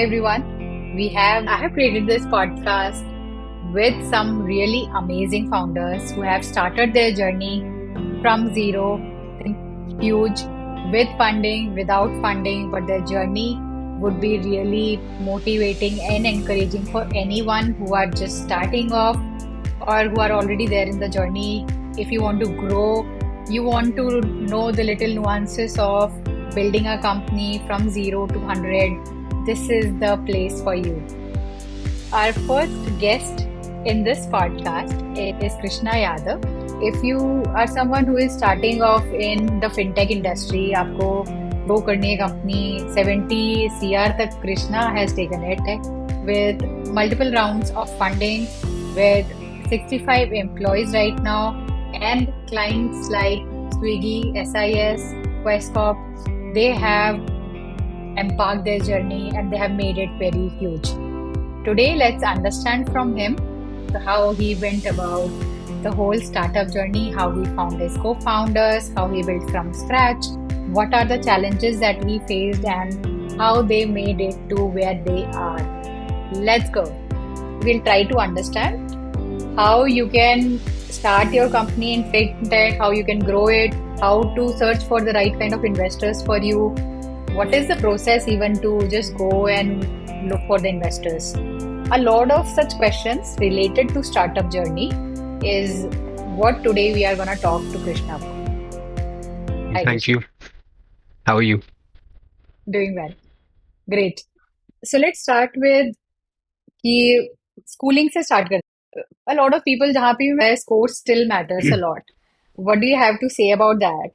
everyone. I have created this podcast with some really amazing founders who have started their journey from zero, huge, with funding, without funding, but their journey would be really motivating and encouraging for anyone who are just starting off or who are already there in the journey. If you want to grow, you want to know the little nuances of building a company from zero to 100, this is the place for you. Our first guest in this podcast is Krishna Yadav. If you are someone who is starting off in the fintech industry, आपको grow करनी है company 70 CR तक Krishna has taken it with multiple rounds of funding, with 65 employees right now, and clients like Swiggy, SIS, Questcorp, they have embarked their journey and they have made it very huge. Today, let's understand from him how he went about the whole startup journey, how he found his co-founders, how he built from scratch, what are the challenges that he faced, and how they made it to where they are. Let's go. We'll try to understand how you can start your company in fintech, how you can grow it, how to search for the right kind of investors for you. What is the process even to just go and look for the investors? A lot of such questions related to startup journey is what today we are going to talk to Krishna about. Hi, Thank Krishna. you. How are you? Doing well. Great. So let's start with कि schooling से start करते हैं. A lot of people जहाँ पे भी मैं course still matters a lot. What do you have to say about that?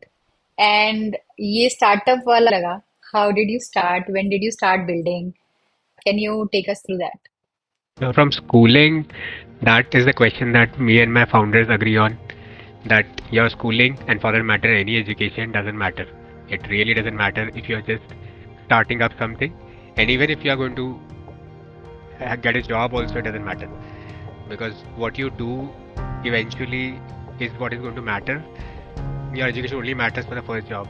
And ये startup वाला लगा. How did you start? When did you start building? Can you take us through that? From schooling, that is the question that me and my founders agree on. That your schooling and for that matter any education doesn't matter. It really doesn't matter if you're just starting up something. And even if you are going to get a job also, it doesn't matter. Because what you do eventually is what is going to matter. Your education only matters for the first job.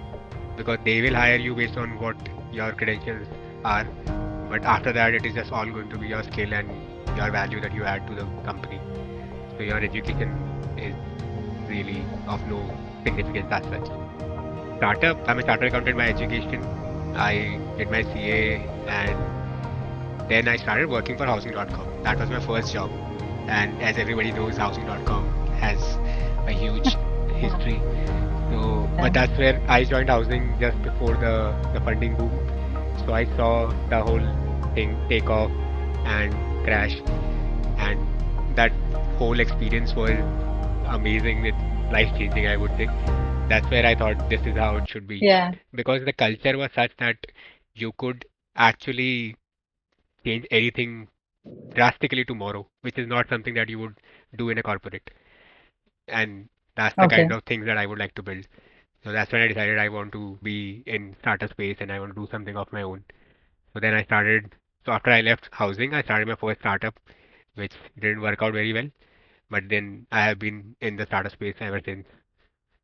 Because they will hire you based on what your credentials are. But after that, it is just all going to be your skill and your value that you add to the company. So your education is really of no significance as such. Startup, I'm a chartered accountant by education. I did my CA and then I started working for housing.com. That was my first job. And as everybody knows, housing.com has a huge history. So, but Yeah. that's where I joined housing just before the funding boom. So I saw the whole thing take off and crash, and that whole experience was amazing. It's life changing, I would say. That's where I thought this is how it should be, Yeah. because the culture was such that you could actually change anything drastically tomorrow, which is not something that you would do in a corporate. And that's the kind Okay. of things that I would like to build. So that's when I decided I want to be in startup space and I want to do something of my own. So then I started. So after I left housing, I started my first startup, which didn't work out very well. But then I have been in the startup space ever since.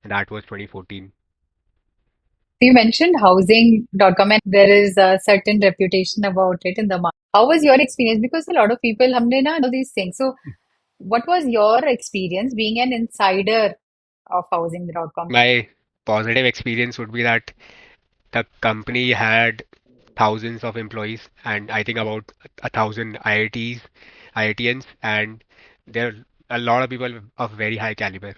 And that was 2014. You mentioned housing.com and there is a certain reputation about it in the market. How was your experience? Because a lot of people हमने ना know these things. So what was your experience being an insider of housing.com? My positive experience would be that the company had thousands of employees and I think about 1,000 IITs, IITians, and there are a lot of people of very high caliber.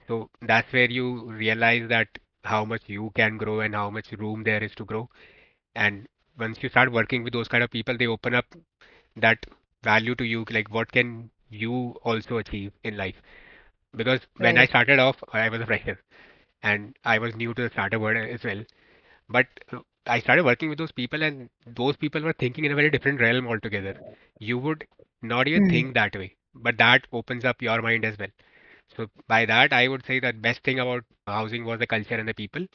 So that's where you realize that how much you can grow and how much room there is to grow. And once you start working with those kind of people, they open up that value to you, like what can you also achieve in life. Because when I Right. started off, I was a fresher and I was new to the startup world as well. But I started working with those people, and those people were thinking in a very different realm altogether. You would not even Hmm. think that way, but that opens up your mind as well. So by that, I would say that best thing about housing was the culture and the people,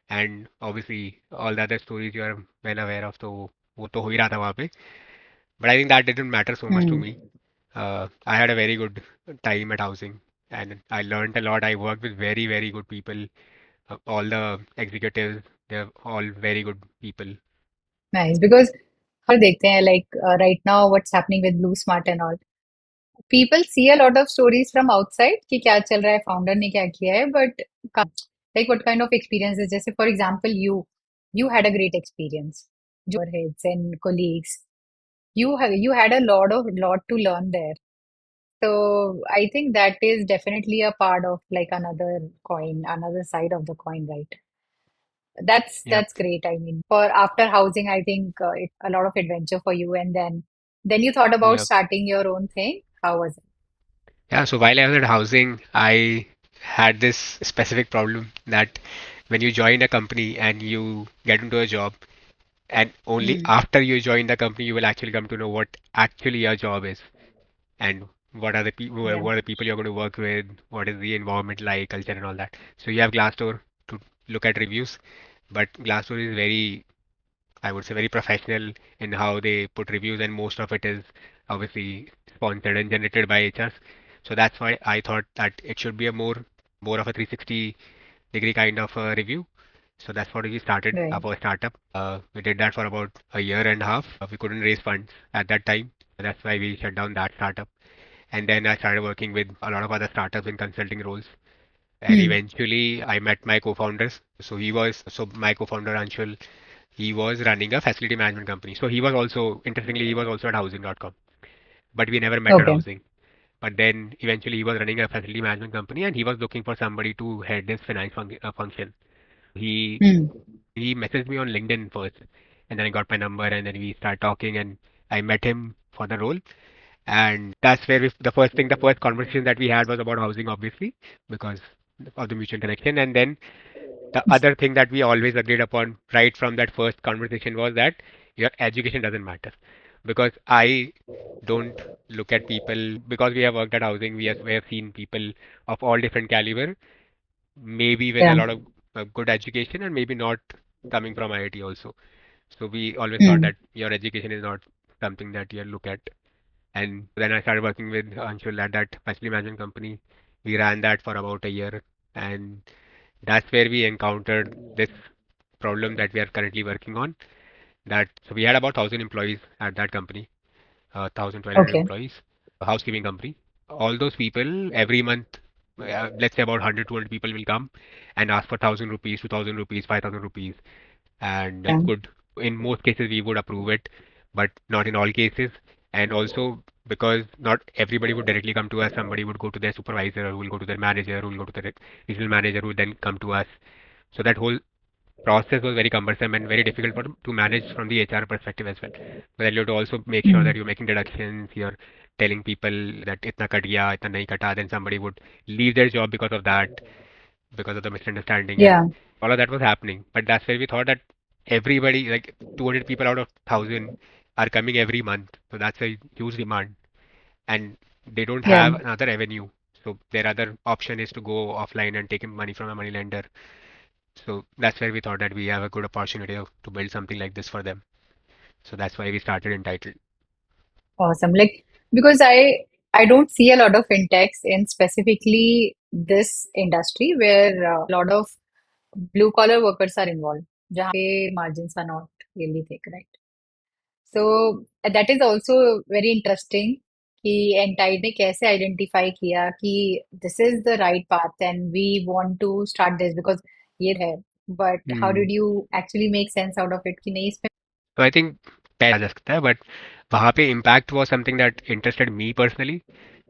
and obviously all the other stories you are well aware of. So वो तो हो ही रहा था वहाँ पे. But I think that didn't matter so much to Hmm. me. I had a very good time at housing, and I learned a lot. I worked with very, very good people. All the executives, they're all very good people. Nice. Because देखते हैं like right now what's happening with Blue Smart and all. People see a lot of stories from outside कि क्या चल रहा है, founder ने क्या किया है, but like what kind of experiences? जैसे for example you had a great experience. Overheads and colleagues. You had a lot to learn there. So I think that is definitely a part of like another coin, another side of the coin, right? That's Yep. great. I mean, for after housing, I think it's a lot of adventure for you. And then you thought about Yep. starting your own thing. How was it? Yeah, so while I was at housing, I had this specific problem that when you join a company and you get into a job, and only Hmm. after you join the company, you will actually come to know what actually your job is and what are the people, Yeah. what are the people you're going to work with, what is the environment like, culture and all that. So you have Glassdoor to look at reviews, but Glassdoor is very, I would say, very professional in how they put reviews, and most of it is obviously sponsored and generated by HRs. So that's why I thought that it should be a more of a 360-degree kind of a review. So that's what we started Right. up our startup. We did that for about a year and a half. We couldn't raise funds at that time. That's why we shut down that startup. And then I started working with a lot of other startups in consulting roles. And Hmm. eventually I met my co-founders. So my co-founder Anshul, he was running a facility management company. So he was also, interestingly, he was also at housing.com, but we never met at Okay. housing. But then eventually he was running a facility management company and he was looking for somebody to head this function. Hmm. He messaged me on LinkedIn first, and then I got my number, and then we started talking, and I met him for the role. And that's where the first conversation that we had was about housing, obviously, because of the mutual connection. And then the other thing that we always agreed upon right from that first conversation was that your education doesn't matter. Because I don't look at people, because we have worked at housing, we have seen people of all different caliber, maybe with a Yeah. lot of good education and maybe not coming from IIT also. So we always thought Hmm. that your education is not something that you look at. And then I started working with Anshul at that facility management company. We ran that for about a year, and that's where we encountered this problem that we are currently working on. That so we had about 1,000 employees at that company, 1,200 Okay. employees, a housekeeping company. All those people every month, let's say about 100, 200 people will come and ask for 1,000 rupees, 2,000 rupees, 5,000 rupees, and Yeah. in most cases we would approve it, but not in all cases. And also because not everybody would directly come to us, somebody would go to their supervisor, who will go to their manager, who will go to the regional manager, who will then come to us. So that whole process was very cumbersome and very difficult to manage from the HR perspective as well. So that you have to also make sure Hmm. that you're making deductions, you're telling people that itna cut gaya, itna nahi kata, then somebody would leave their job because of the misunderstanding, and Yeah. all of that was happening. But that's where we thought that everybody, like 200 people out of 1,000 are coming every month. So that's a huge demand, and they don't Yeah. have another avenue. So their other option is to go offline and take money from a money lender. So that's where we thought that we have a good opportunity to build something like this for them. So that's why we started Entitled. Awesome. Like because I don't see a lot of fintechs in specifically this industry where a lot of blue collar workers are involved. जहाँ पे margins are not really thick, right? So that is also very interesting कि Entide ने कैसे identify किया कि this is the right path and we want to start this because ये है. But how Hmm. did you actually make sense out of it कि नहीं इसमें? So I think पैसा जा सकता है, but वहाँ पे impact was something that interested me personally.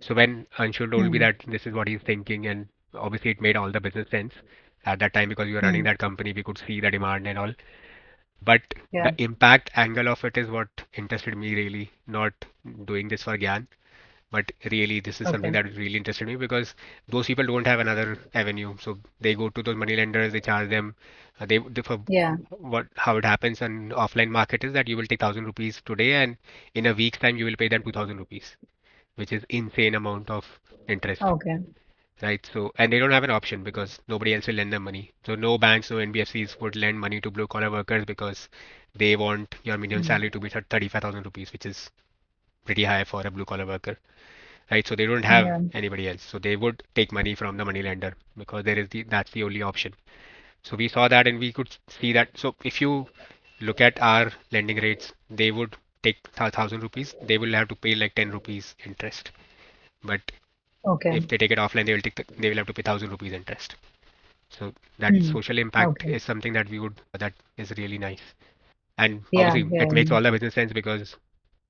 So when Anshul told me Hmm. that this is what he's thinking, and obviously it made all the business sense at that time because we were running Hmm. that company, we could see the demand and all. But Yeah. the impact angle of it is what interested me really, not doing this for Gyan. But really, this is something Okay. that really interested me because those people don't have another avenue. So they go to those money lenders, they charge them. For Yeah. what how it happens on offline market is that you will take 1,000 rupees today, and in a week's time you will pay them 2,000 rupees, which is insane amount of interest, Okay. right? So and they don't have an option because nobody else will lend them money. So no banks, no NBFCs would lend money to blue collar workers because they want your minimum Hmm. salary to be 35,000 rupees, which is pretty high for a blue collar worker, right? So they don't have Yeah. anybody else. So they would take money from the money lender because that's the only option. So we saw that and we could see that. So if you look at our lending rates, they would take 1,000 rupees, they will have to pay like 10 rupees interest. But Okay. if they take it offline, they will have to pay 1,000 rupees interest. So that Hmm. social impact Okay. is something that we would that is really nice. And Yeah, obviously, yeah. it makes all the business sense because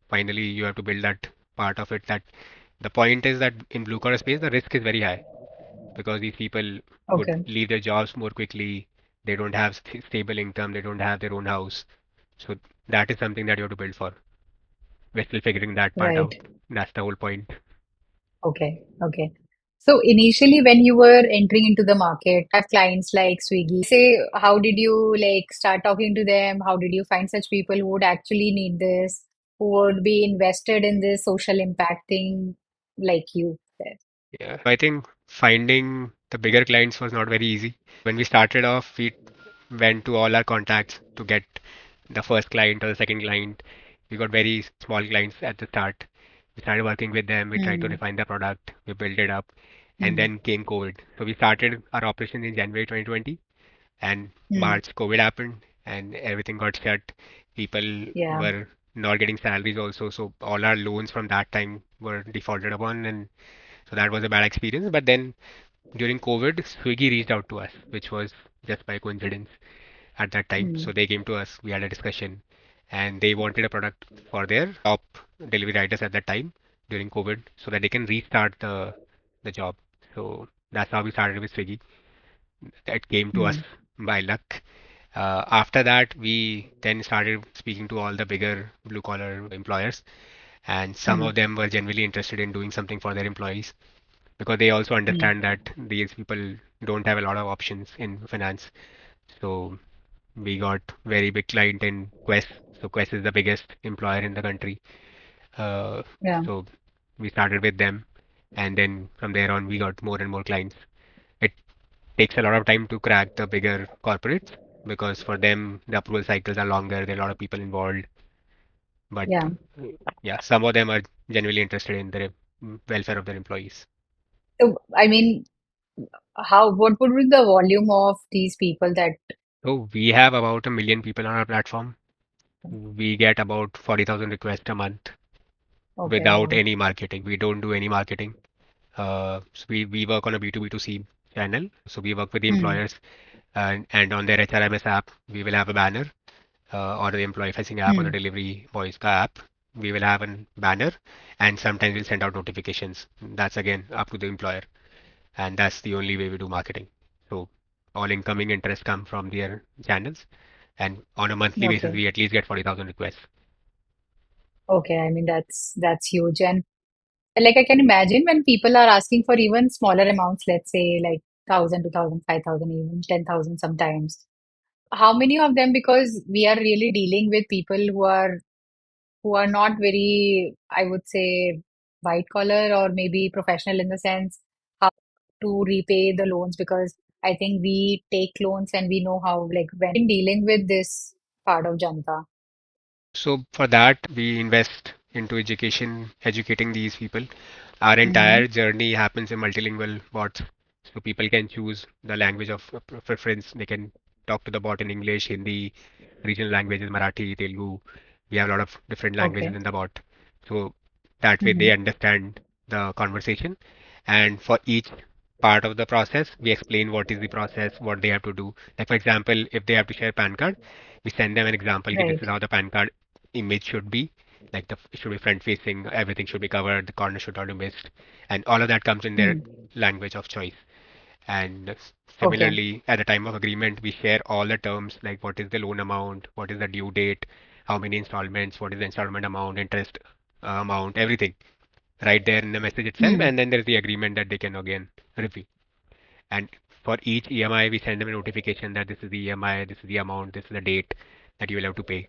finally you have to build that part of it. That the point is that in blue collar space, the risk is very high because these people would Okay. leave their jobs more quickly. They don't have stable income. They don't have their own house. So that is something that you have to build for. We're still figuring that part Right. out. That's the whole point. Okay. Okay. So initially, when you were entering into the market, have clients like Swiggy. Say, how did you like start talking to them? How did you find such people who would actually need this, who would be invested in this social impact thing like you said? Yeah. So I think finding the bigger clients was not very easy. When we started off, we went to all our contacts to get the first client or the second client. We got very small clients at the start. We started working with them. We tried to Hmm. refine the product. We built it up. And Hmm. then came COVID. So we started our operations in January 2020. And Hmm. March, COVID happened and everything got shut. People Yeah. were not getting salaries also. So all our loans from that time were defaulted upon. And so that was a bad experience. But then during COVID, Swiggy reached out to us, which was just by coincidence at that time. Hmm. So they came to us, we had a discussion, and they wanted a product for their top delivery riders at that time during COVID so that they can restart the job. So that's how we started with Swiggy. That came to us Hmm. by luck. After that, we then started speaking to all the bigger blue collar employers, and some Hmm. of them were genuinely interested in doing something for their employees because they also Hmm. understand that these people don't have a lot of options in finance. So we got very big client in Quest. So Quest is the biggest employer in the country. Uh, Yeah. so we started with them, and then from there on we got more and more clients. It takes a lot of time to crack the bigger corporates because for them the approval cycles are longer. There are a lot of people involved. But Yeah. yeah, some of them are genuinely interested in the welfare of their employees. So, I mean, what would be the volume of these people that, So we have about 1 million people on our platform. We get about 40,000 requests a month okay, without wow. any marketing. We don't do any marketing. So we work on a B2B2C channel. So we work with the Hmm. employers and on their HRMS app, we will have a banner or the employee facing app or the Hmm. delivery boys ka app. We will have a banner and sometimes we'll send out notifications. That's again up to the employer. And that's the only way we do marketing. So all incoming interest come from their channels. And on a monthly basis, Okay. we at least get 40,000 requests. Okay. I mean, that's huge. And like I can imagine when people are asking for even smaller amounts, let's say like 1,000, 2,000, 5,000, even 10,000 sometimes. How many of them, because we are really dealing with people who are not very, I would say, white collar or maybe professional in the sense how to repay the loans, because I think we take loans and we know how, like, when dealing with this part of Janta. So for that, we invest into education, educating these people. Our Mm-hmm. entire journey happens in multilingual bots. So people can choose the language of preference. They can talk to the bot in English, Hindi, regional languages, Marathi, Telugu. We have a lot of different languages Okay. in the bot. So that way Mm-hmm. they understand the conversation. And for each part of the process, we explain what is the process, what they have to do. Like for example, if they have to share PAN card, we send them an example. Okay, this Right. is how the PAN card image should be. Like it should be front facing, everything should be covered, the corner should not be missed, and all of that comes in their Hmm. language of choice. And Okay. similarly, at the time of agreement, we share all the terms like what is the loan amount, what is the due date, how many installments, what is the installment amount, interest amount, everything right there in the message itself. Hmm. And then there's the agreement that they can again review. And for each EMI, we send them a notification that this is the EMI, this is the amount, this is the date that you will have to pay.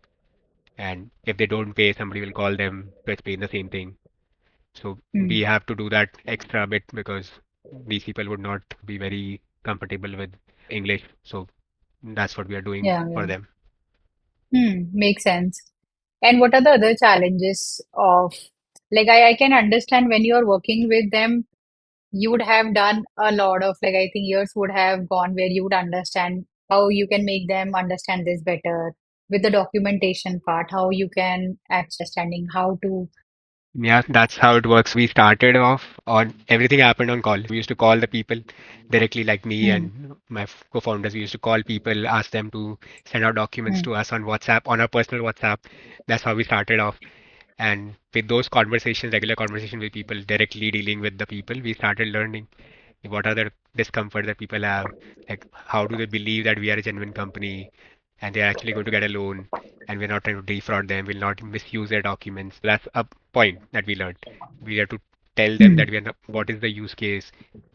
And if they don't pay, somebody will call them to explain the same thing. So we Hmm. have to do that extra bit because these people would not be very comfortable with English. So that's what we are doing Yeah, for yeah. them. Hmm. Makes sense. And what are the other challenges of, like, I can understand when you're working with them, you would have done a lot of, like, I think years would have gone where you would understand how you can make them understand this better. with the documentation part, how you can understanding how to. Yeah, that's how it works. We started off on everything happened on call. We used to call the people directly, like me Hmm, and my co-founders. We used to call people, ask them to send out documents hmm, to us on WhatsApp, on our personal WhatsApp. That's how we started off. And with those conversations, regular conversation with people, directly dealing with the people, we started learning what are the discomfort that people have, like how do they believe that we are a genuine company and they're actually going to get a loan and we're not trying to defraud them, we'll not misuse their documents. So that's a point that we learned. We have to tell them hmm, that we are not, what is the use case,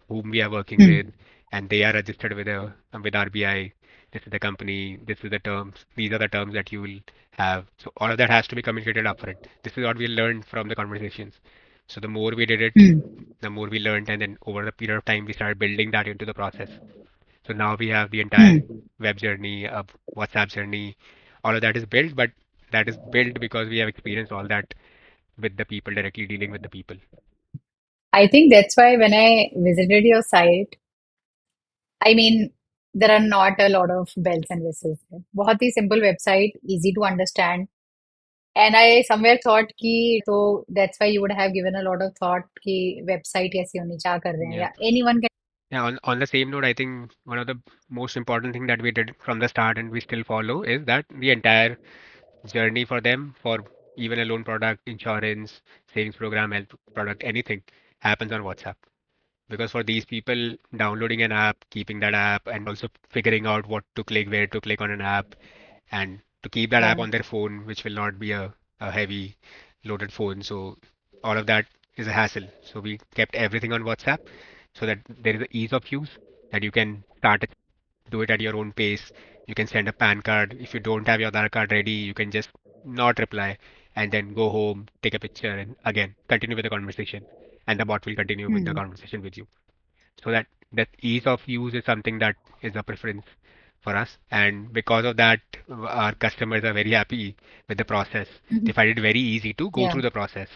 whom we are working hmm, with, and they are registered with RBI. This is the company, this is the terms, these are the terms that you will have. So all of that has to be communicated upfront. This is what we learned from the conversations. So the more we did it, hmm, the more we learned, and then over the period of time, we started building that into the process. So now we have the entire hmm. web journey, WhatsApp journey, all of that is built, but that is built because we have experienced all that with the people, directly dealing with the people. I think that's why when I visited your site, I mean, there are not a lot of bells and whistles there. बहुत ही simple website, easy to understand. And I somewhere thought कि तो that's why you would have given a lot of thought कि website कैसी होनी क्या कर रहे हैं Yeah. या anyone can. Yeah, on the same note, I think one of the most important thing that we did from the start and we still follow is that the entire journey for them, for even a loan product, insurance, savings program, health product, anything happens on WhatsApp. Because for these people, downloading an app, keeping that app, and also figuring out what to click, where to click on an app, and to keep that app Yeah. on their phone, which will not be a heavy loaded phone. So all of that is a hassle. So we kept everything on WhatsApp so that there is a ease of use that you can start it, do it at your own pace. You can send a PAN card. If you don't have your Aadhaar card ready, you can just not reply and then go home, take a picture, and again continue with the conversation. And the bot will continue with the Hmm. conversation with you. So that ease of use is something that is a preference for us, and because of that, our customers are very happy with the process. Mhm. They find it very easy to go Yeah. through the process.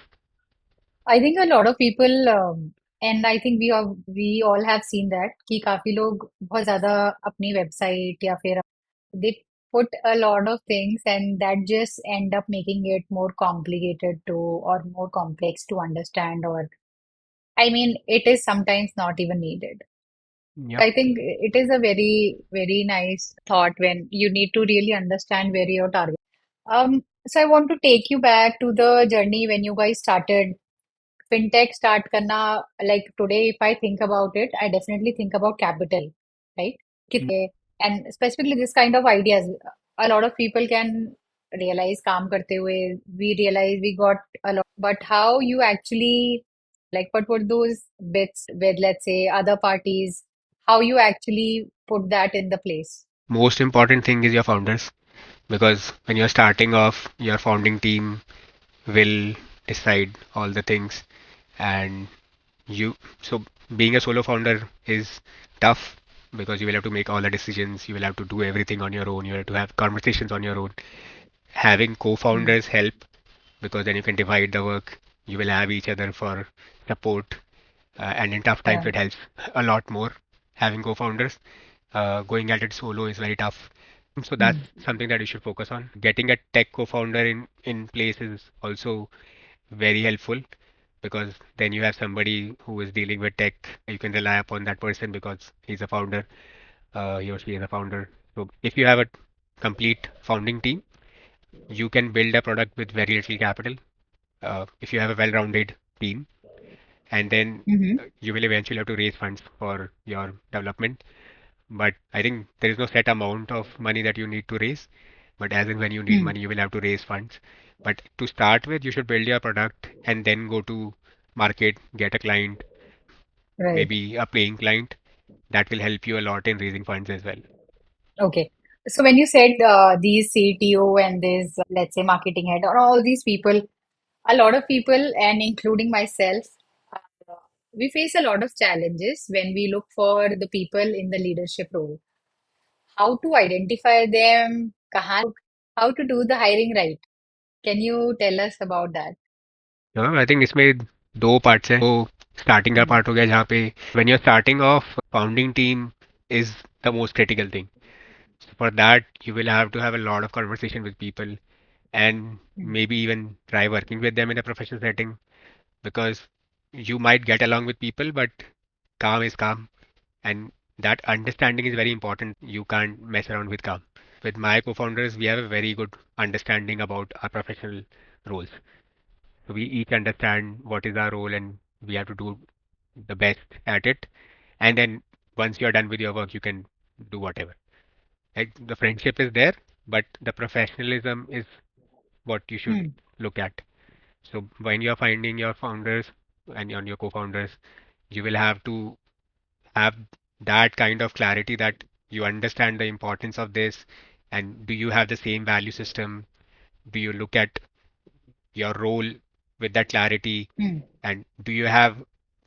I think a lot of people, and I think we all have seen that कि काफी लोग बहुत ज्यादा अपनी website या फिर they put a lot of things and that just end up making it more complicated to or more complex to understand or I mean it is sometimes not even needed. Yep. I think it is a very nice thought when you need to really understand where your target. So I want to take you back to the journey when you guys started fintech start karna like today if I think about it I definitely think about capital right Mm. and specifically this kind of ideas a lot of people can realize काम करते हुए we realize we got a lot but how you actually like what were those bits with let's say other parties how you actually put that in the place. Most important thing is your founders, because when you're starting off, your founding team will decide all the things, and you so being a solo founder is tough because you will have to make all the decisions, you will have to do everything on your own, you have to have conversations on your own. Having Hmm. co-founders help because then you can divide the work. You will have each other for support, and in tough times Yeah. it helps a lot more. Having co-founders, going at it solo is very tough. So that's Hmm. something that you should focus on. Getting a tech co-founder in place is also very helpful because then you have somebody who is dealing with tech. You can rely upon that person because he's a founder. He or she is a founder. So if you have a complete founding team, you can build a product with very little capital if you have a well-rounded team, and then Mm-hmm. you will eventually have to raise funds for your development. But I think there is no set amount of money that you need to raise. But as and when you need Hmm. money, you will have to raise funds. But to start with, you should build your product and then go to market, get a client, Right. maybe a paying client. That will help you a lot in raising funds as well. Okay. So when you said these CTO and this, let's say, marketing head or all these people, a lot of people, and including myself, uh, we face a lot of challenges when we look for the people in the leadership role. How to identify them, how to do the hiring right. Can you tell us about that? हाँ, I think इसमें दो parts हैं. तो starting का Hmm. part हो गया जहाँ पे when you're starting off, founding team is the most critical thing. So for that, you will have to have a lot of conversation with people and mm, maybe even try working with them in a professional setting because you might get along with people, but calm is calm. And that understanding is very important. You can't mess around with calm. With my co-founders, we have a very good understanding about our professional roles. So we each understand what is our role and we have to do the best at it. And then once you're done with your work, you can do whatever. Like the friendship is there, but the professionalism is what you should mm, look at. So when you're finding your founders and your co-founders, you will have to have that kind of clarity that you understand the importance of this and do you have the same value system? Do you look at your role with that clarity? mm, And do you have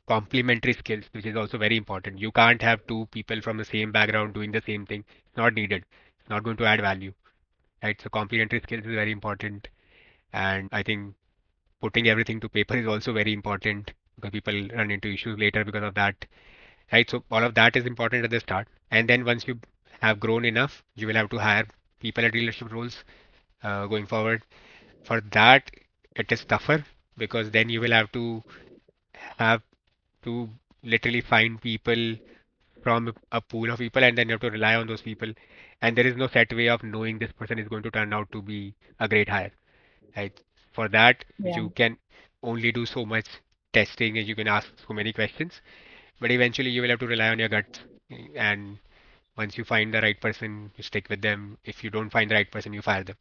complementary skills, which is also very important? You can't have two people from the same background doing the same thing. It's not needed. It's not going to add value, right? So complementary skills is very important. And I think putting everything to paper is also very important because people run into issues later because of that, right? So all of that is important at the start. And then once you have grown enough, you will have to hire people at leadership roles going forward. For that, it is tougher because then you will have to literally find people from a pool of people and then you have to rely on those people. And there is no set way of knowing this person is going to turn out to be a great hire, right? For that, yeah. you can only do so much testing and you can ask so many questions, but eventually you will have to rely on your gut. And once you find the right person, you stick with them. If you don't find the right person, you fire them.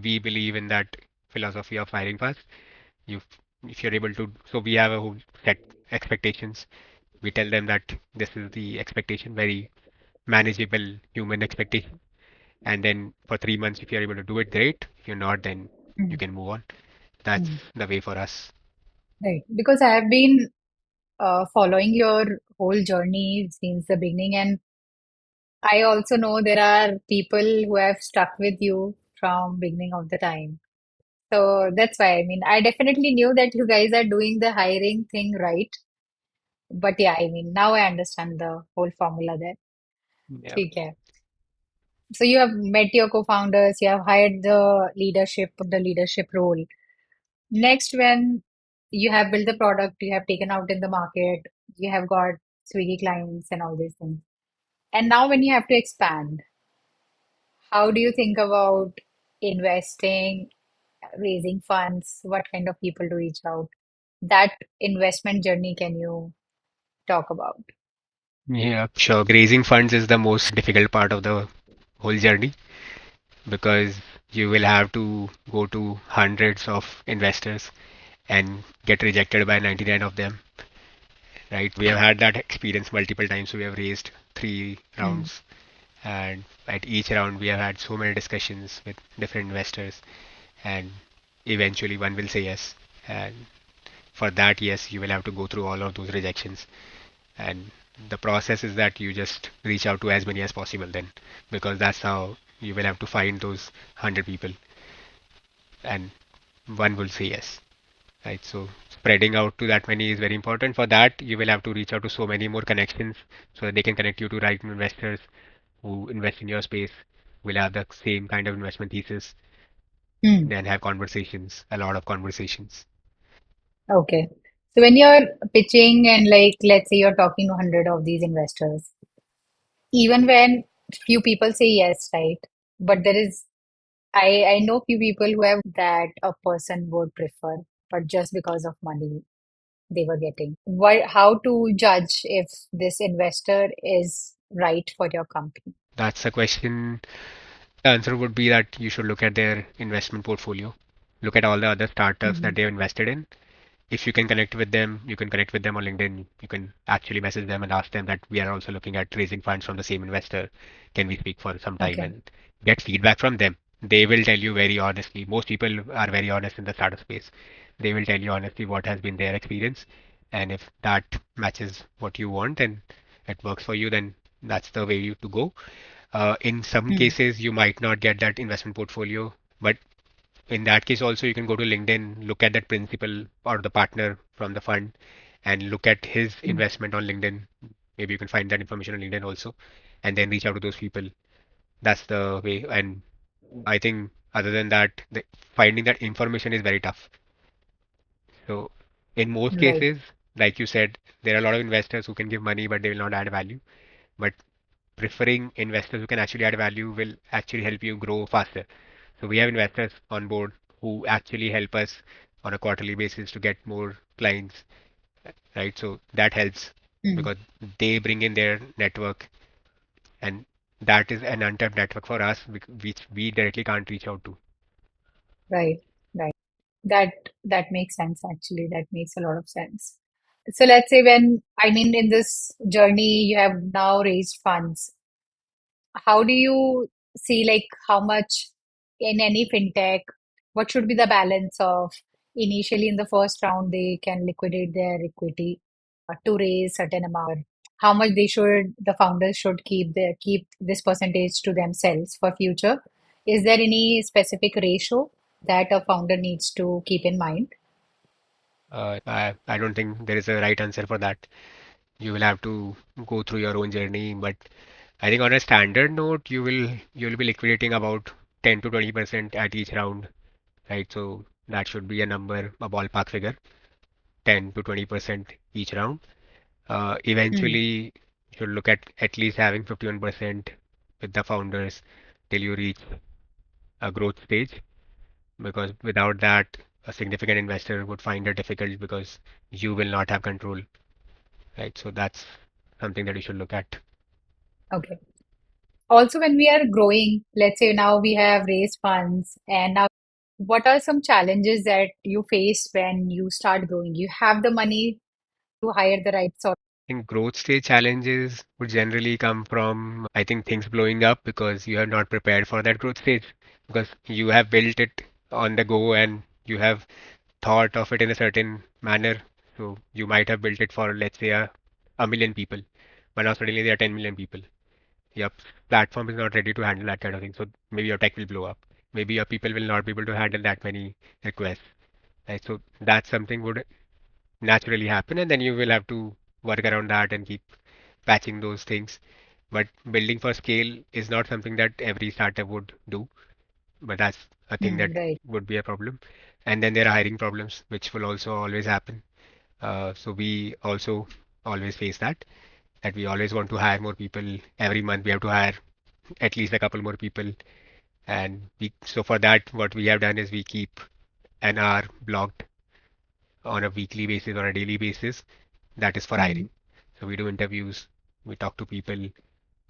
We believe in that philosophy of firing fast. You, if you're able to, so we have a whole set expectations. We tell them that this is the expectation, very manageable human expectation. And then for 3 months, if you're able to do it, great. If you're not, then you Mm, can move on. That's mm. the way for us. Right. Because I have been following your whole journey since the beginning, and I also know there are people who have stuck with you from beginning of the time. So that's why, I mean, I definitely knew that you guys are doing the hiring thing right. But yeah, I mean, now I understand the whole formula there. Yeah. ठीक है. So you have met your co-founders, you have hired the leadership, took the leadership role. Next, when you have built the product, you have taken out in the market, you have got Swiggy clients and all these things. And now when you have to expand, how do you think about investing, raising funds? What kind of people to reach out? That investment journey, can you talk about? Yeah, sure. Raising funds is the most difficult part of the whole journey because you will have to go to hundreds of investors and get rejected by 99 of them, right? We have had that experience multiple times. So we have raised three Mm, rounds, and at each round, we have had so many discussions with different investors, and eventually one will say yes. And for that, yes, you will have to go through all of those rejections. And the process is that you just reach out to as many as possible then, because that's how you will have to find those 100 people, and one will say yes. Right, so spreading out to that many is very important. For that, you will have to reach out to so many more connections so that they can connect you to right investors who invest in your space, will have the same kind of investment thesis, mm, then have conversations, a lot of conversations. okay. So when you're pitching and like, let's say you're talking to 100 of these investors, even when few people say yes, right? But there is, I know few people who have that a person would prefer, but just because of money they were getting. How to judge if this investor is right for your company? That's a question. The answer would be that you should look at their investment portfolio, look at all the other startups that Hmm. they've invested in. If you can connect with them, you can connect with them on LinkedIn. You can actually message them and ask them that we are also looking at raising funds from the same investor. Can we speak for some time Okay. and get feedback from them? They will tell you very honestly. Most people are very honest in the startup space. They will tell you honestly what has been their experience. And if that matches what you want and it works for you, then that's the way you to go. In some Hmm. cases, you might not get that investment portfolio, but in that case also you can go to LinkedIn, look at that principal or the partner from the fund and look at his Hmm. investment on LinkedIn. Maybe you can find that information on LinkedIn also and then reach out to those people. That's the way. And I think other than that, finding that information is very tough. So in most Right. cases, like you said, there are a lot of investors who can give money, but they will not add value. But preferring investors who can actually add value will actually help you grow faster. So we have investors on board who actually help us on a quarterly basis to get more clients, right? So that helps Mm. because they bring in their network, and that is an untapped network for us, which we directly can't reach out to. Right. Right. That that makes sense actually. That makes a lot of sense. So let's say when, I mean, in this journey, you have now raised funds. How do you see like how much in any fintech, what should be the balance of initially in the first round they can liquidate their equity to raise certain amount, how much they should the founders should keep this percentage to themselves for future? Is there any specific ratio that a founder needs to keep in mind? I don't think there is a right answer for that. You will have to go through your own journey, but I think on a standard note, you'll be liquidating about 10 to 20% at each round, right? So that should be a number, a ballpark figure, 10 to 20% each round. Hmm. Eventually, you should look at least having 51% with the founders till you reach a growth stage, because without that, a significant investor would find it difficult because you will not have control, right? So that's something that you should look at. Okay. Also, when we are growing, let's say now we have raised funds, and now what are some challenges that you face when you start growing? You have the money to hire the right sort. I think growth stage challenges would generally come from, I think, things blowing up because you are not prepared for that growth stage, because you have built it on the go and you have thought of it in a certain manner. So you might have built it for, let's say, a million people, but now suddenly there are 10 million people. Your platform is not ready to handle that kind of thing. So maybe your tech will blow up. Maybe your people will not be able to handle that many requests. Right? So that's something would naturally happen, and then you will have to work around that and keep patching those things. But building for scale is not something that every startup would do, but that's a thing that Right. would be a problem. And then there are hiring problems, which will also always happen. So we also always face that we always want to hire more people. Every month we have to hire at least a couple more people. And so for that, what we have done is we keep an hour blocked on a weekly basis or a daily basis that is for Hmm. hiring. So we do interviews, we talk to people,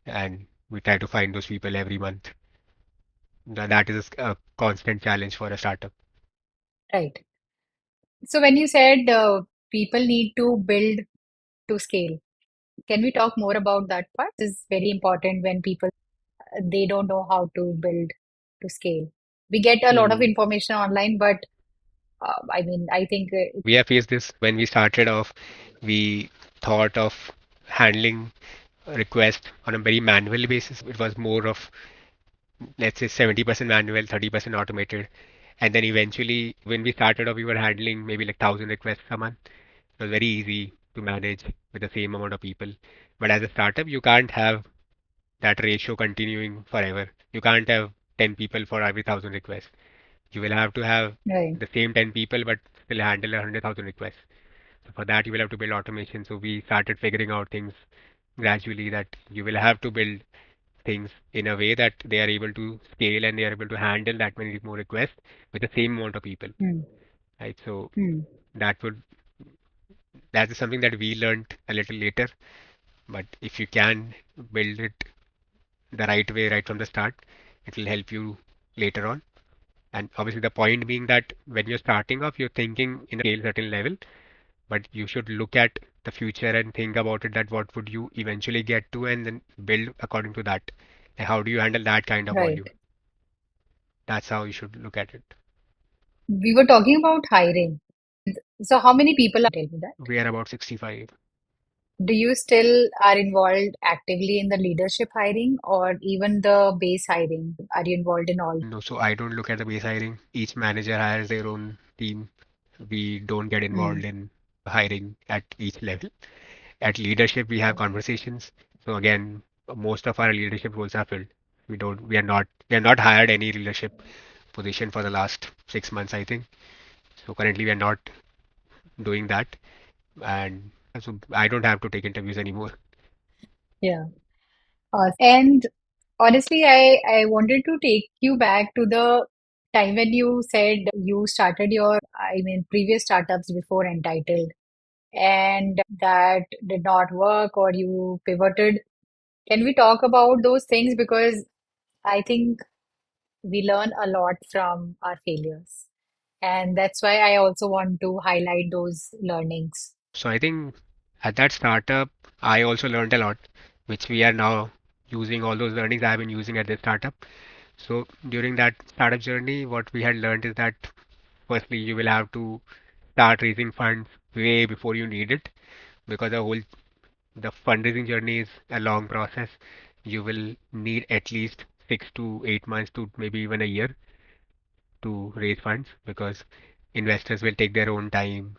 and we try to find those people every month. That is a constant challenge for a startup. Right. So when you said people need to build to scale, can we talk more about that part? This is very important when people they don't know how to build to scale. We get a lot of Hmm. information online, but I mean, I think We have faced this when we started off. We thought of handling requests on a very manual basis. It was more of, let's say, 70% manual, 30% automated. And then eventually, when we started off, we were handling maybe like 1,000 requests a month. It was very easy to manage with the same amount of people. But as a startup, you can't have that ratio continuing forever. You can't have 10 people for every 1,000 requests. You will have to have right. the same 10 people, but still handle 100,000 requests. So for that, you will have to build automation. So we started figuring out things gradually that you will have to build things in a way that they are able to scale and they are able to handle that many more requests with the same amount of people. Hmm. Right. So Hmm. that would that is something that we learned a little later. But if you can build it the right way right from the start, it will help you later on. And obviously, the point being that when you're starting off, you're thinking in a scale certain level, but you should look at the future and think about it that what would you eventually get to and then build according to that. And how do you handle that kind of Right. volume? That's how you should look at it. We were talking about hiring. So how many people are with that? We are about 65. Do you still are involved actively in the leadership hiring or even the base hiring? Are you involved in all? No, so I don't look at the base hiring. Each manager hires their own team. We don't get Hmm. involved in hiring at each level. At leadership, we have Okay. conversations. So again, most of our leadership roles are filled. We are not hired any leadership position for the last 6 months, I think. So currently we are not doing that, and so I don't have to take interviews anymore. Yeah. And honestly, I wanted to take you back to the time when you said you started your, previous startups before Entitled, and that did not work or you pivoted. Can we talk about those things? Because I think we learn a lot from our failures. And that's why I also want to highlight those learnings. So I think at that startup, I also learned a lot, which we are now using all those learnings I have been using at this startup. So during that startup journey, what we had learned is that firstly, you will have to start raising funds way before you need it, because the fundraising journey is a long process. You will need at least 6 to 8 months to maybe even a year to raise funds, because investors will take their own time.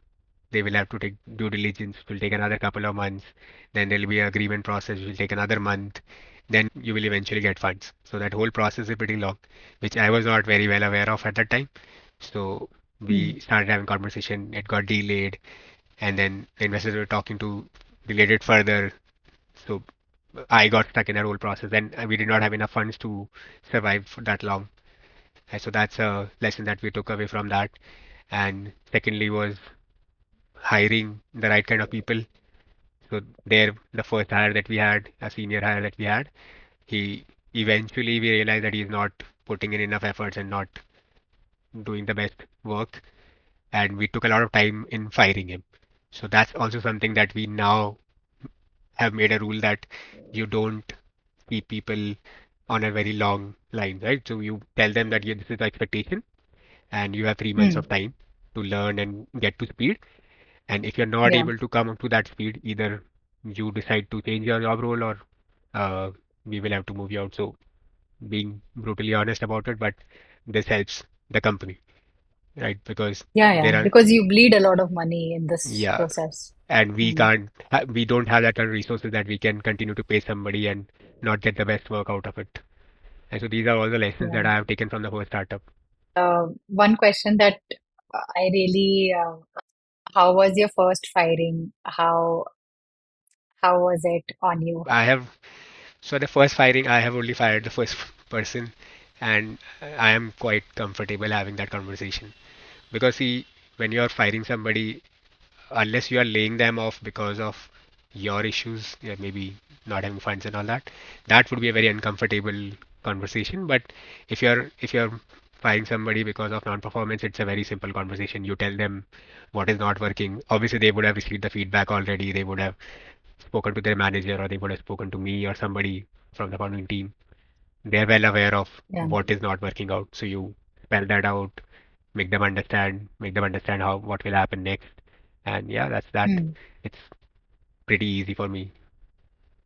They will have to take due diligence, will take another couple of months. Then there will be an agreement process, which will take another month. Then you will eventually get funds. So that whole process is pretty long, which I was not very well aware of at that time. So Hmm. we started having conversation, it got delayed, and then the investors were talking to delay it further. So I got stuck in that whole process, and we did not have enough funds to survive for that long. And so that's a lesson that we took away from that. And secondly was hiring the right kind of people. So there, the first hire that we had, a senior hire that we had, he eventually we realized that he's not putting in enough efforts and not doing the best work, and we took a lot of time in firing him. So that's also something that we now have made a rule that you don't keep people on a very long line, right? So you tell them that this is the expectation, and you have 3 months Hmm. of time to learn and get to speed. And if you're not Yeah. able to come up to that speed, either you decide to change your job role, or uh, we will have to move you out. So being brutally honest about it, but this helps the company, right? Because Yeah, yeah. there are, Because you bleed a lot of money in this yeah, process. and we Hmm. can't, we don't have that kind of resources that we can continue to pay somebody and not get the best work out of it. And so these are all the lessons Yeah. that I have taken from the first startup. One question that I really, how was your first firing? How was it on you? I have, so the first firing, I have only fired the first person, and I am quite comfortable having that conversation. Because see, when you are firing somebody, unless you are laying them off because of your issues, yeah, maybe not having funds and all that, that would be a very uncomfortable conversation. But if you're firing somebody because of non-performance, it's a very simple conversation. You tell them what is not working. Obviously, they would have received the feedback already. They would have spoken to their manager, or they would have spoken to me or somebody from the founding team. They're well aware of Yeah. what is not working out. So you spell that out, make them understand how what will happen next. And yeah, that's that. Hmm. It's pretty easy for me.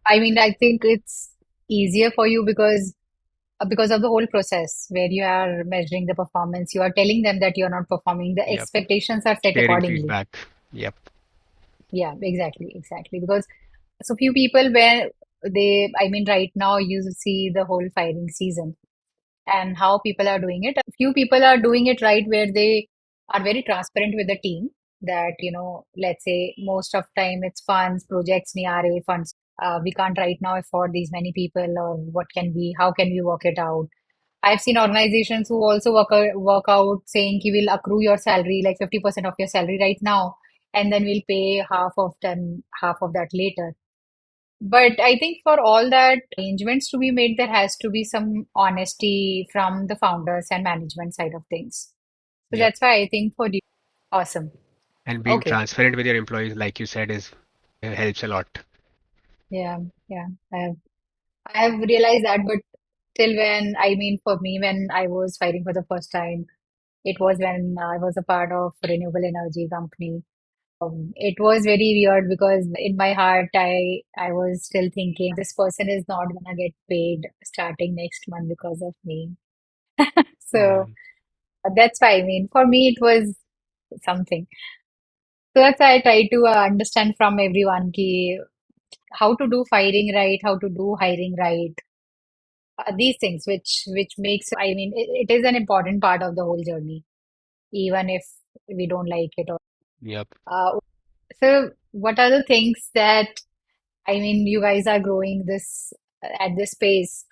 I think it's easier for you because of the whole process where you are measuring the performance, you are telling them that you're not performing, the Yep. expectations are set Sharing accordingly. feedback. Yep. Yeah, exactly, exactly. Because so few people where right now you see the whole firing season and how people are doing it. Few people are doing it right where they are very transparent with the team that, let's say most of time it's funds, projects, funds. We can't right now afford these many people, or how can we work it out? I've seen organizations who also work out saying he will accrue your salary, like 50% of your salary right now, and then we'll pay half of that later. But I think for all that arrangements to be made, there has to be some honesty from the founders and management side of things. So Yep. that's why I think for you, awesome. And being Okay. transparent with your employees, like you said, is helps a lot. Yeah, yeah. I have realized that, but till when, for me, when I was fighting for the first time, it was when I was a part of a renewable energy company. It was very weird because in my heart, I was still thinking this person is not gonna get paid starting next month because of me. So Mm. that's why for me it was something. So that's why I try to understand from everyone ki how to do firing right, how to do hiring right. these things which makes I mean it is an important part of the whole journey, even if we don't like it or Yep. uh, so what are the things that I mean you guys are growing this at this pace.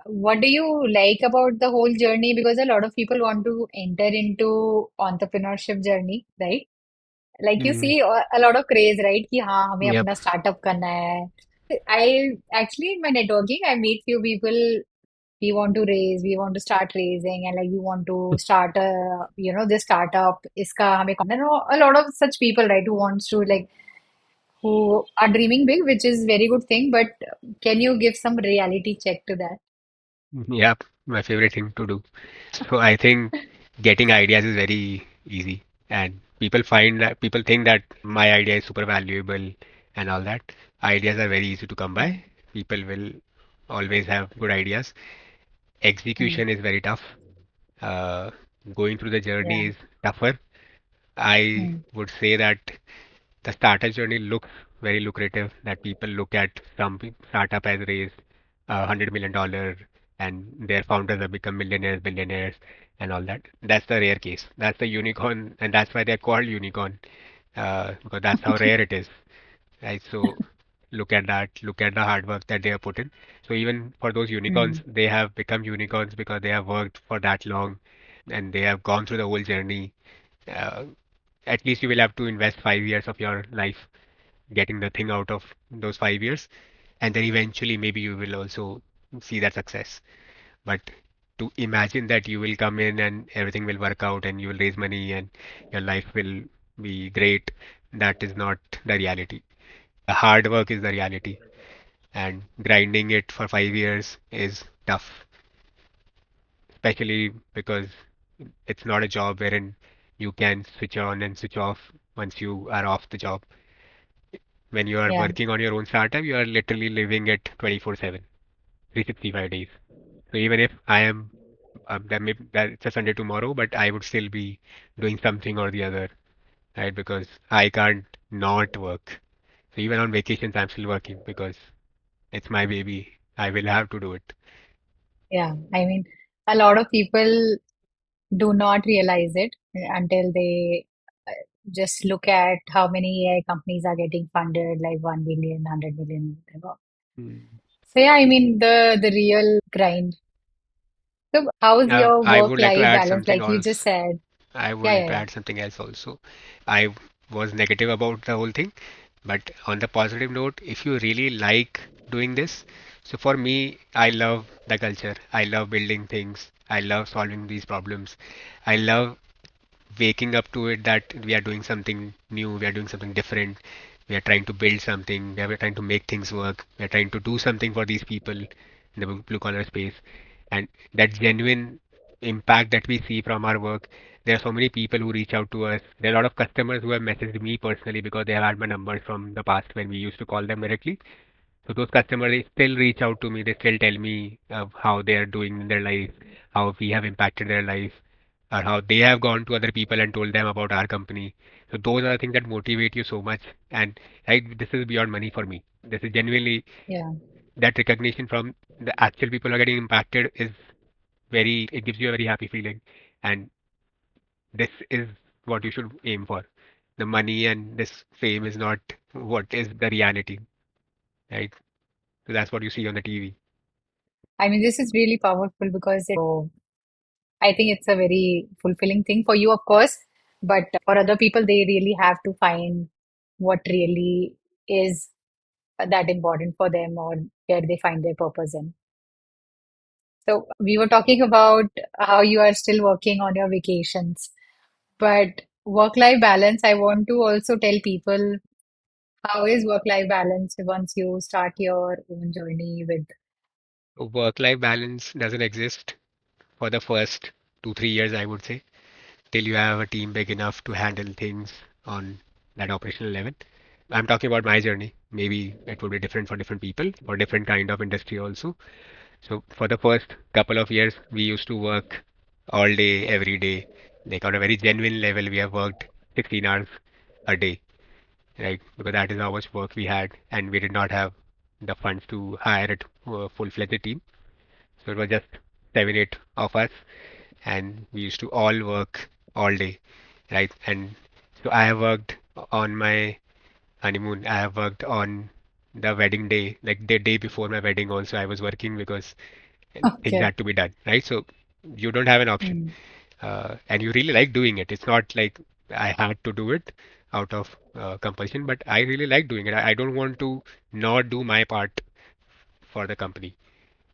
What do you like about the whole journey? Because a lot of people want to enter into entrepreneurship journey, right? Like you Mm, see a lot of craze, right? कि हाँ हमें yep. अपना startup करना है. I actually in my networking I meet few people. We want to raise, we want to start raising, and like we want to start a this startup. इसका हमें content. A lot of such people, right, who wants to like who are dreaming big, which is very good thing. But can you give some reality check to that? Yep. My favorite thing to do. So I think getting ideas is very easy, and people think that my idea is super valuable and all that. Ideas are very easy to come by. Mm, People will always have good ideas. mm, Execution is very tough. Uh, Going through the journey yeah. is tougher. I Mm, would say that the startup journey looks very lucrative, that people look at startup has raised $100 million and their founders have become millionaires, billionaires, and all that. That's the rare case. That's the unicorn, and that's why they're called unicorn, because that's how rare it is. Right? So look at that. Look at the hard work that they have put in. So even for those unicorns, mm, they have become unicorns because they have worked for that long and they have gone through the whole journey. Uh, at least you will have to invest 5 years of your life getting the thing out of those 5 years, and then eventually maybe you will also see that success. But to imagine that you will come in and everything will work out and you will raise money and your life will be great, that is not the reality. The hard work is the reality, and grinding it for 5 years is tough, especially because it's not a job wherein you can switch on and switch off once you are off the job. When you are yeah, working on your own startup, you are literally living it 24/7, 365 days. So even if I am that it's a Sunday tomorrow, but I would still be doing something or the other, right? Because I can't not work. So even on vacations, I'm still working because it's my baby. I will have to do it. yeah. I mean, a lot of people do not realize it until they just look at how many AI companies are getting funded, like 1 billion, 100 million, whatever. Hmm. So yeah, I mean the real grind. So how's your I would like to work-life add balance? something Like you else. just said. I Yeah, would like yeah, to yeah. add something else also. I was negative about the whole thing, but on the positive note, if you really like doing this, so for me, I love the culture. I love building things. I love solving these problems. I love waking up to it that we are doing something new, we are doing something different, we are trying to build something, we are trying to make things work, we are trying to do something for these people in the blue collar space. And that genuine impact that we see from our work, there are so many people who reach out to us. There are a lot of customers who have messaged me personally because they have had my numbers from the past when we used to call them directly. So those customers, they still reach out to me. They still tell me how they are doing in their life, how we have impacted their life, or how they have gone to other people and told them about our company. So those are the things that motivate you so much. And right, this is beyond money for me. This is genuinely Yeah. that recognition from the actual people who are getting impacted is very. It gives you a very happy feeling, and this is what you should aim for. The money and this fame is not what is the reality, right? So that's what you see on the TV. I mean, this is really powerful because I think it's a very fulfilling thing for you, of course, but for other people, they really have to find what really is that important for them or where they find their purpose in. So we were talking about how you are still working on your vacations, but work-life balance, I want to also tell people how is work-life balance once you start your own journey with. Work-life balance doesn't exist for the first 2, 3 years, I would say, till you have a team big enough to handle things on that operational level. I'm talking about my journey. Maybe it would be different for different people, for different kind of industry also. So for the first couple of years, we used to work all day, every day. Like on a very genuine level, we have worked 16 hours a day, right? Because that is how much work we had, and we did not have the funds to hire a full-fledged team. So it was just seven, eight of us, and we used to all work all day, right? And so I have worked on my honeymoon. I have worked on the wedding day, like the day before my wedding also I was working because things Okay. had to be done, right? So you don't have an option. Mm. And you really like doing it. It's not like I had to do it out of compulsion, but I really like doing it. I don't want to not do my part for the company.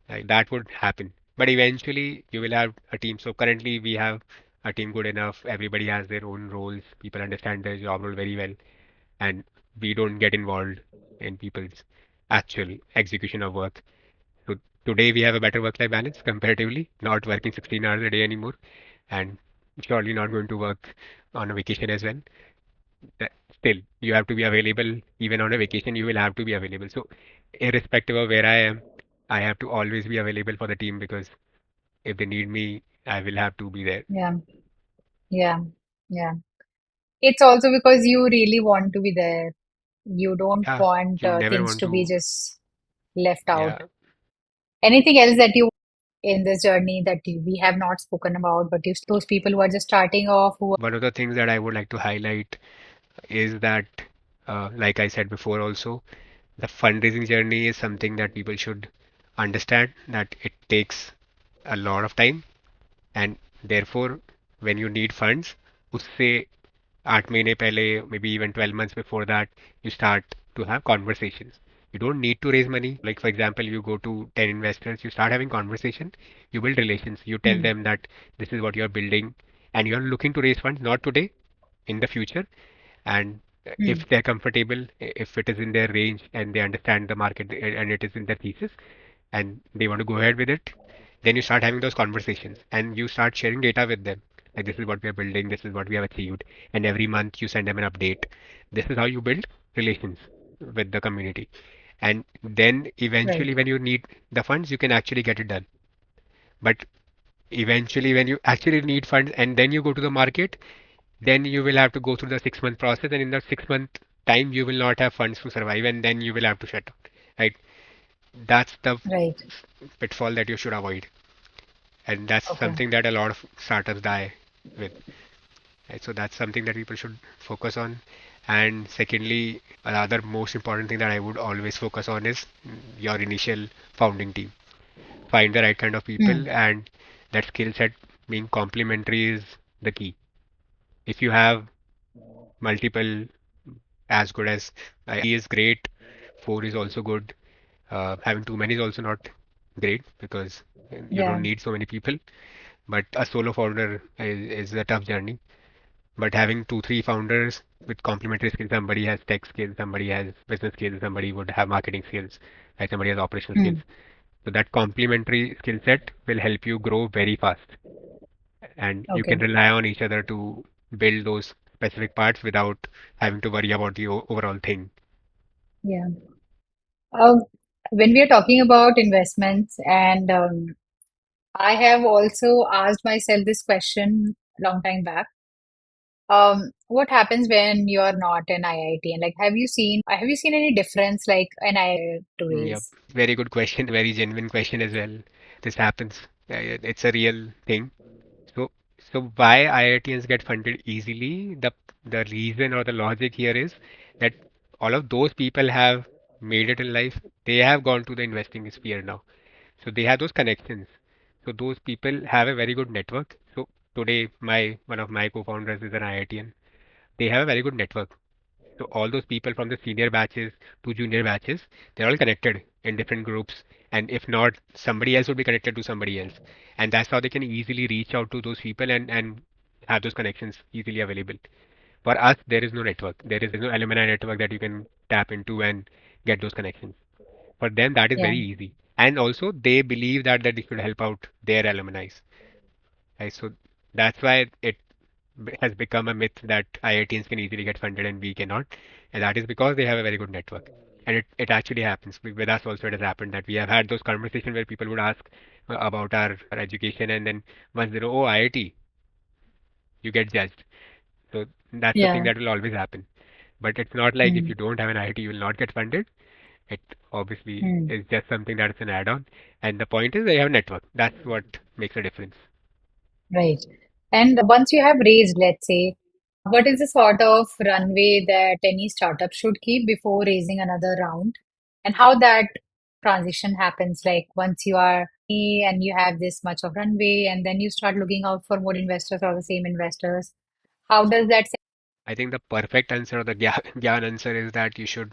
Like, that would happen. But eventually, you will have a team. So currently, we have a team good enough. Everybody has their own roles. People understand their job role very well, and we don't get involved in people's actual execution of work. So today, we have a better work-life balance comparatively, not working 16 hours a day anymore, and surely not going to work on a vacation as well. Still, you have to be available. Even on a vacation, you will have to be available. So, irrespective of where I am, I have to always be available for the team because if they need me, I will have to be there. Yeah. Yeah. Yeah. It's also because you really want to be there. You don't Yeah, want you never things want to be to. just left out. Yeah, Anything else that you in this journey that we have not spoken about, but you those people who are just starting off, who one of the things that I would like to highlight is that, like I said before, also the fundraising journey is something that people should understand that it takes a lot of time, and therefore, when you need funds, उससे 8 महीने पहले, maybe even 12 months before that, you start to have conversations. You don't need to raise money. Like, for example, you go to 10 investors, you start having conversation, you build relations, you tell hmm, them that this is what you're building, and you're looking to raise funds not today, in the future. And hmm, if they're comfortable, if it is in their range and they understand the market and it is in their thesis, and they want to go ahead with it, then you start having those conversations and you start sharing data with them. Like, this is what we are building, this is what we have achieved, and every month you send them an update. This is how you build relations with the community. And then right, eventually, when you need the funds, you can actually get it done. But eventually, when you actually need funds and then you go to the market, then you will have to go through the 6 month process, and in the 6 month time, you will not have funds to survive, and then you will have to shut down. Right? That's the right. pitfall that you should avoid. And that's Okay. something that a lot of startups die with. Right? So that's something that people should focus on. And secondly, another most important thing that I would always focus on is your initial founding team. Find the right kind of Hmm. people, and that skill set being complementary is the key. If you have multiple as good as is great, four is also good. Having too many is also not great because you Yeah. don't need so many people. But a solo founder is a tough journey. But having two, three founders with complementary skills, somebody has tech skills, somebody has business skills, somebody would have marketing skills, right? Somebody has operational skills. Hmm. So that complementary skill set will help you grow very fast, and you can Okay. rely on each other to build those specific parts without having to worry about the overall thing. Yeah. Um, when we are talking about investments, and I have also asked myself this question long time back. What happens when you're not an IIT? And like, have you seen any difference like an IIT to Yep, raise? very good question, very genuine question as well. This happens. It's a real thing. So, so why IITians get funded easily? The reason or the logic here is that all of those people have made it in life. They have gone to the investing sphere now. So they have those connections. So those people have a very good network. So today, my one of my co-founders is an IITian. They have a very good network. So all those people from the senior batches to junior batches, they're all connected in different groups. And if not, somebody else would be connected to somebody else. And that's how they can easily reach out to those people and have those connections easily available. For us, there is no network. There is no alumni network that you can tap into and get those connections. For them, that is Yeah. very easy. And also, they believe that they should help out their alumni. Right? So that's why it has become a myth that IITs can easily get funded and we cannot. And that is because they have a very good network. And it actually happens. With us also, it has happened that we have had those conversations where people would ask about our education, and then once they know, oh, IIT, you get judged. So that's the thing Yeah. that will always happen. But it's not like if Hmm. you don't have an IIT, you will not get funded. It obviously Hmm. is just something that's an add-on. And the point is they have a network. That's what makes a difference. Right. And once you have raised, let's say, what is the sort of runway that any startup should keep before raising another round? And how that transition happens, like once you are and you have this much of runway, and then you start looking out for more investors or the same investors. How does that? I think the perfect answer or the Gyan answer is that you should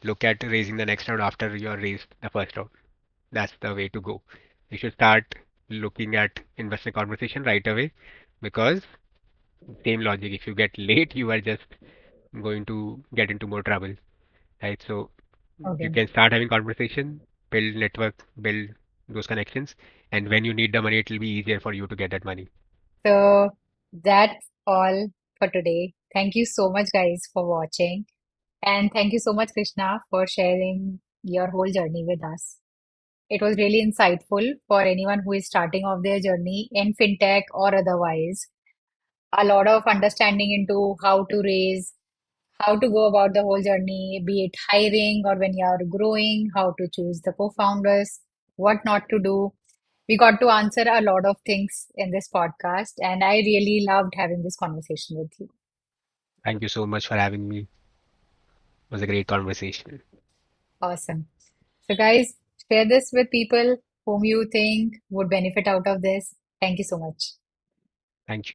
look at raising the next round after you are raised the first round. That's the way to go. You should start looking at investor conversation right away because same logic. If you get late, you are just going to get into more trouble, right? So you Okay. can start having conversation, build network, build those connections, and when you need the money, it will be easier for you to get that money. So that's all for today. Thank you so much, guys, for watching. And thank you so much, Krishna, for sharing your whole journey with us. It was really insightful for anyone who is starting off their journey in fintech or otherwise. A lot of understanding into how to raise, how to go about the whole journey, be it hiring or when you are growing, how to choose the co-founders, what not to do. We got to answer a lot of things in this podcast, and I really loved having this conversation with you. Thank you so much for having me. It was a great conversation. Awesome. So, guys, share this with people whom you think would benefit out of this. Thank you so much. Thank you.